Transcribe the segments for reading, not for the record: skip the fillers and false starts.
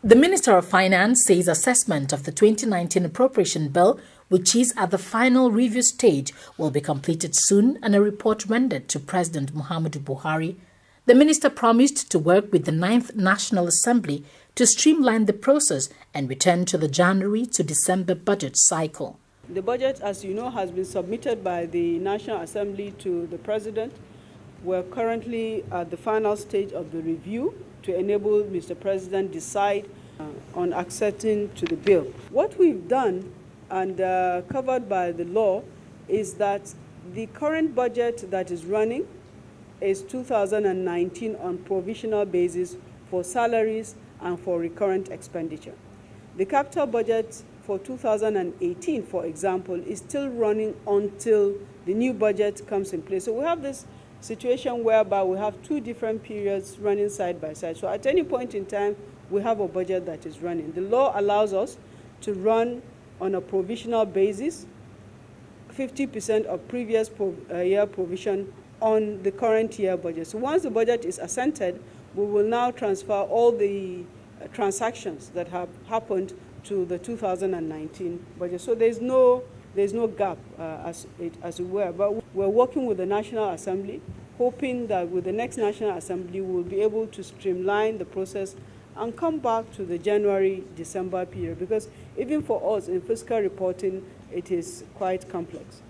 The Minister of Finance says assessment of the 2019 Appropriation Bill, which is at the final review stage, will be completed soon and a report rendered to President Muhammadu Buhari. The minister promised to work with the 9th National Assembly to streamline the process and return to the January to December budget cycle. The budget, as you know, has been submitted by the National Assembly to the President. We're currently at the final stage of the review to enable Mr. President decide on accepting to the bill. What we've done and covered by the law is that the current budget that is running is 2019 on provisional basis for salaries and for recurrent expenditure. The capital budget for 2018, for example, is still running until the new budget comes in place. So we have this situation whereby we have two different periods running side by side. So at any point in time, we have a budget that is running. The law allows us to run on a provisional basis, 50% of previous year provision on the current year budget. So once the budget is assented, we will now transfer all the transactions that have happened to the 2019 budget. So there's no gap as it were. But we're working with the National Assembly, hoping that with the next National Assembly, we'll be able to streamline the process and come back to the January-December period. Because even for us in fiscal reporting, it is quite complex.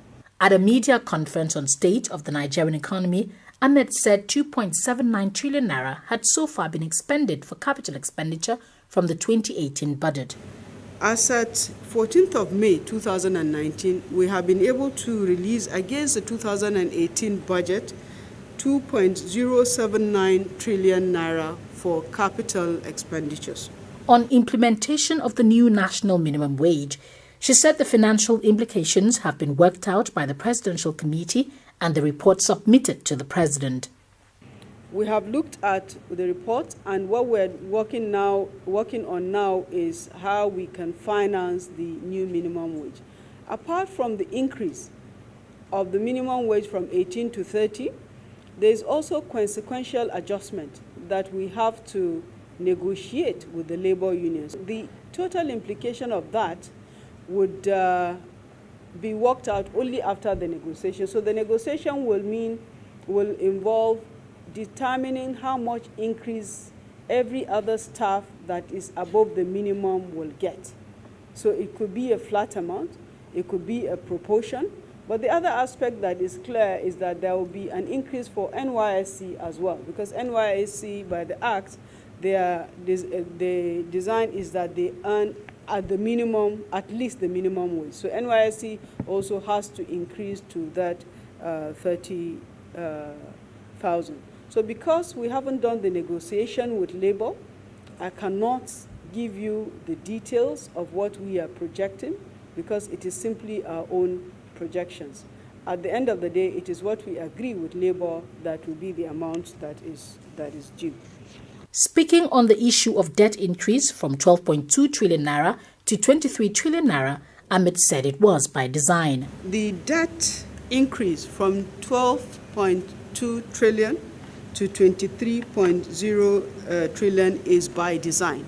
At a media conference on state of the Nigerian economy, Ahmed said 2.79 trillion naira had so far been expended for capital expenditure from the 2018 budget. As at 14th of May 2019, we have been able to release against the 2018 budget 2.079 trillion naira for capital expenditures. On implementation of the new national minimum wage, she said the financial implications have been worked out by the Presidential Committee and the report submitted to the President. We have looked at the report, and what we're working on now is how we can finance the new minimum wage. Apart from the increase of the minimum wage from 18 to 30, there is also consequential adjustment that we have to negotiate with the labor unions. The total implication of that would be worked out only after the negotiation. So the negotiation will involve determining how much increase every other staff that is above the minimum will get. So it could be a flat amount, it could be a proportion, but the other aspect that is clear is that there will be an increase for NYSC as well, because NYSC, by the Act, the design is that they earn at the minimum, at least the minimum wage. So NYSC also has to increase to that 30,000. So because we haven't done the negotiation with labor, I cannot give you the details of what we are projecting because it is simply our own projections. At the end of the day, it is what we agree with labor that will be the amount that is due. Speaking on the issue of debt increase from 12.2 trillion naira to 23 trillion naira, Ahmed said it was by design. The debt increase from 12.2 trillion to 23.0 trillion is by design.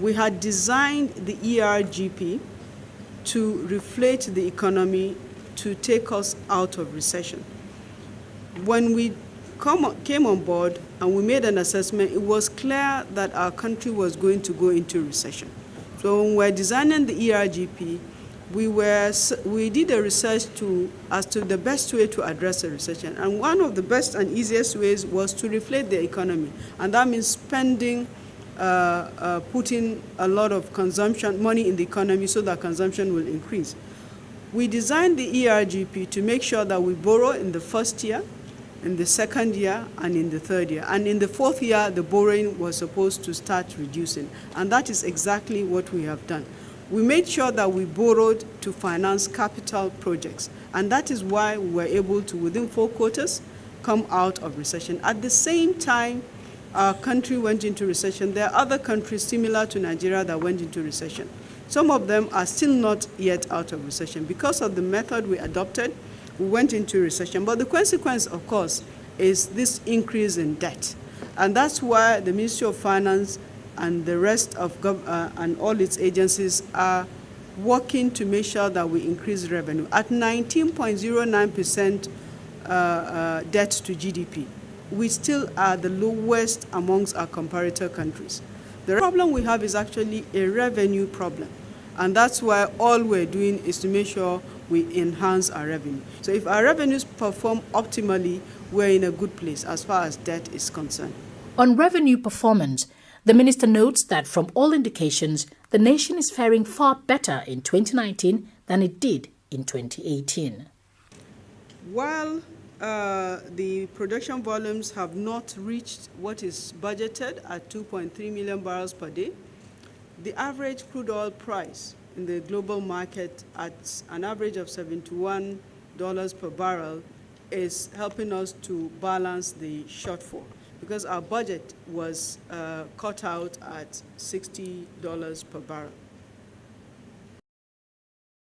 We had designed the ERGP to reflate the economy to take us out of recession. When we came on board and we made an assessment, it was clear that our country was going to go into recession. So when we were designing the ERGP, we did a research as to the best way to address a recession. And one of the best and easiest ways was to reflate the economy. And that means spending, putting a lot of consumption, money in the economy so that consumption will increase. We designed the ERGP to make sure that we borrow in the first year, in the second year, and in the third year. And in the fourth year, the borrowing was supposed to start reducing. And that is exactly what we have done. We made sure that we borrowed to finance capital projects. And that is why we were able to, within 4 quarters, come out of recession. At the same time, our country went into recession. There are other countries similar to Nigeria that went into recession. Some of them are still not yet out of recession. Because of the method we adopted, we went into recession. But the consequence, of course, is this increase in debt. And that's why the Ministry of Finance and the rest of and all its agencies are working to make sure that we increase revenue. At 19.09% debt to GDP, we still are the lowest amongst our comparator countries. The problem we have is actually a revenue problem, and that's why all we're doing is to make sure we enhance our revenue. So if our revenues perform optimally, we're in a good place as far as debt is concerned. On revenue performance, the minister notes that from all indications, the nation is faring far better in 2019 than it did in 2018. While the production volumes have not reached what is budgeted at 2.3 million barrels per day, the average crude oil price in the global market at an average of $71 per barrel is helping us to balance the shortfall, because our budget was cut out at $60 per barrel.